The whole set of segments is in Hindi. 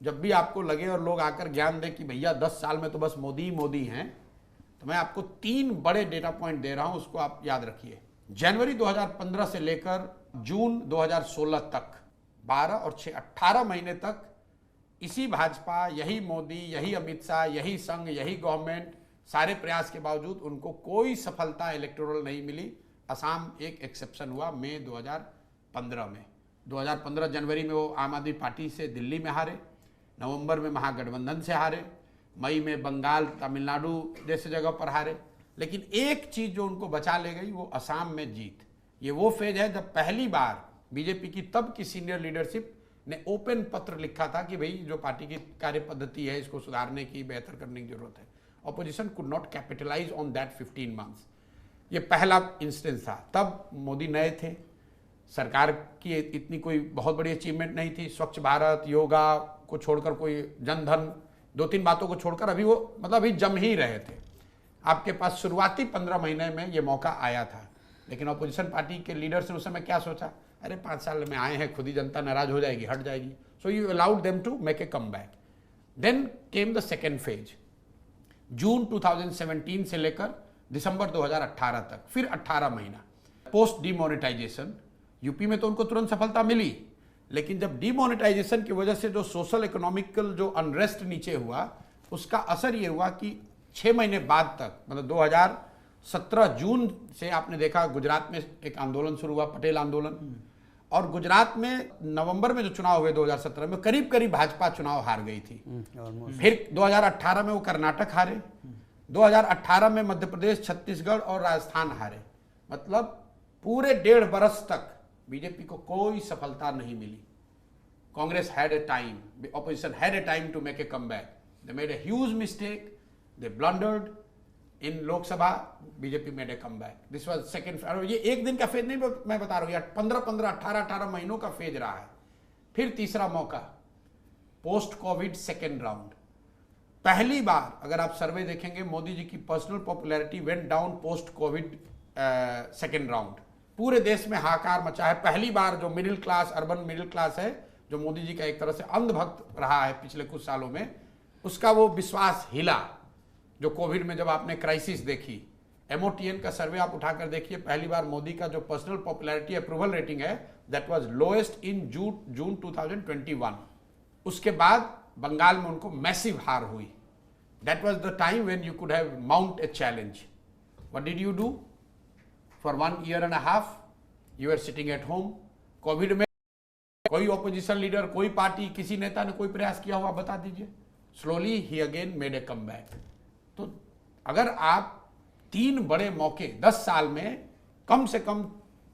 जब भी आपको लगे और लोग आकर ज्ञान दें कि भैया 10 साल में तो बस मोदी ही मोदी हैं, तो मैं आपको 3 बड़े डेटा पॉइंट दे रहा हूं, उसको आप याद रखिए। जनवरी 2015 से लेकर जून 2016 तक 12 और 6 18 महीने तक इसी भाजपा, यही मोदी, यही अमित शाह, यही संघ, यही गवर्नमेंट, सारे प्रयास के बावजूद उनको कोई सफलता इलेक्टोरल नहीं मिली। असम एक एक्सेप्शन हुआ मई 2015 में। 2015 जनवरी में वो आम आदमी पार्टी से दिल्ली में हारे, नवंबर में महागठबंधन से हारे, मई में बंगाल, तमिलनाडु जैसे जगह पर हारे। लेकिन एक चीज जो उनको बचा ले गई वो असम में जीत। ये वो फेज है जब पहली बार बीजेपी की तब की सीनियर लीडरशिप ने ओपन पत्र लिखा था कि भाई जो पार्टी की कार्य पद्धति है इसको सुधारने की, बेहतर करने की जरूरत है। Opposition could not capitalise on that 15 months. ये पहला इंस्टेंस था। तब मोदी नए थे, सरकार की इतनी कोई बहुत बड़ी अचीवमेंट नहीं थी। स्वच्छ भारत, योगा को छोड़कर, कोई जनधन, 2-3 बातों को छोड़कर अभी वो मतलब अभी जम ही रहे थे। आपके पास शुरुआती 15 महीने में ये मौका आया था, लेकिन ऑपोजिशन पार्टी के लीडर्स ने उस समय क्या सोचा, अरे 5 साल में आए हैं, खुद ही जनता नाराज हो जाएगी, हट जाएगी। So you allowed them to make a come back. Then came the second phase, जून 2017 से लेकर दिसंबर 2018 तक, फिर 18 महीना पोस्ट डीमोनेटाइजेशन। यूपी में तो उनको तुरंत सफलता मिली, लेकिन जब डीमोनेटाइजेशन की वजह से जो सोशल इकोनॉमिकल जो अनरेस्ट नीचे हुआ, उसका असर ये हुआ कि 6 महीने बाद तक, मतलब 2017 जून से आपने देखा गुजरात में एक आंदोलन शुरू हुआ, पटेल आंदोलन। और गुजरात में नवंबर में जो चुनाव हुए 2017 में, करीब करीब भाजपा चुनाव हार गई थी। फिर 2018 में वो कर्नाटक हारे, 2018 में मध्य प्रदेश, छत्तीसगढ़ और राजस्थान हारे। मतलब पूरे 1.5 बरस तक बीजेपी को कोई सफलता नहीं मिली। Congress had a time, opposition had a time to make a comeback. They made a huge mistake, they blundered in Lok Sabha, BJP made a comeback. This was second. ये एक दिन का फेज नहीं मैं बता रहा हूं, 15-15, 18-18 महीनों का फेज रहा है। फिर तीसरा मौका, पोस्ट कोविड सेकेंड राउंड। पहली बार अगर आप सर्वे देखेंगे, मोदी जी की personal popularity went down post Covid second round. पूरे देश में हाहाकार मचा है। पहली बार जो middle class, urban middle class है, जो मोदी जी का एक तरह से अंधभक्त रहा है पिछले कुछ सालों में, उसका वो विश्वास हिला। जो कोविड में जब आपने क्राइसिस देखी, MOTN का सर्वे आप उठाकर देखिए, पहली बार मोदी का जो पर्सनल पॉपुलैरिटी अप्रूवल रेटिंग है, that was lowest in June 2021। उसके बाद बंगाल में उनको मैसिव हार हुई। That was the time when you could have mount a challenge. What did you do? For 1.5 years you are sitting at home. Covid में कोई ऑपोजिशन लीडर, कोई पार्टी, किसी नेता ने कोई प्रयास किया हुआ बता दीजिए। Slowly he again made a comeback. तो अगर आप 3 बड़े मौके 10 साल में, कम से कम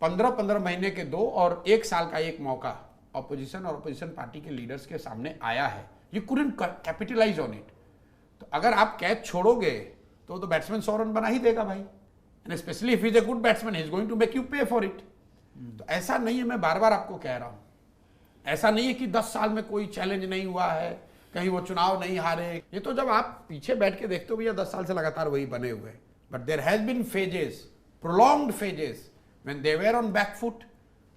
15-15 महीने के 2 और 1 साल का 1 मौका ऑपोजिशन और ऑपोजिशन पार्टी के लीडर्स के सामने आया है, you couldn't capitalise on it. तो अगर आप कैच छोड़ोगे तो बैट्समैन 100 रन बना ही देगा भाई, and specially if is a good batsman, he is going to make you pay for it. तो ऐसा नहीं है, मैं बार बार आपको कह रहा हूं, ऐसा नहीं है कि 10 साल में कोई चैलेंज नहीं हुआ है, कहीं वो चुनाव नहीं हारे। ये तो जब आप पीछे बैठ के देखते हो भैया 10 साल से लगातार वही बने हुए। But there has been phases, prolonged phases, when they were on back foot,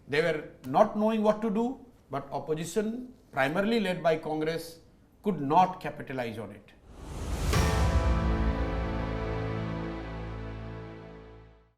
they were not knowing what to do, but opposition primarily led by Congress could not capitalise on it.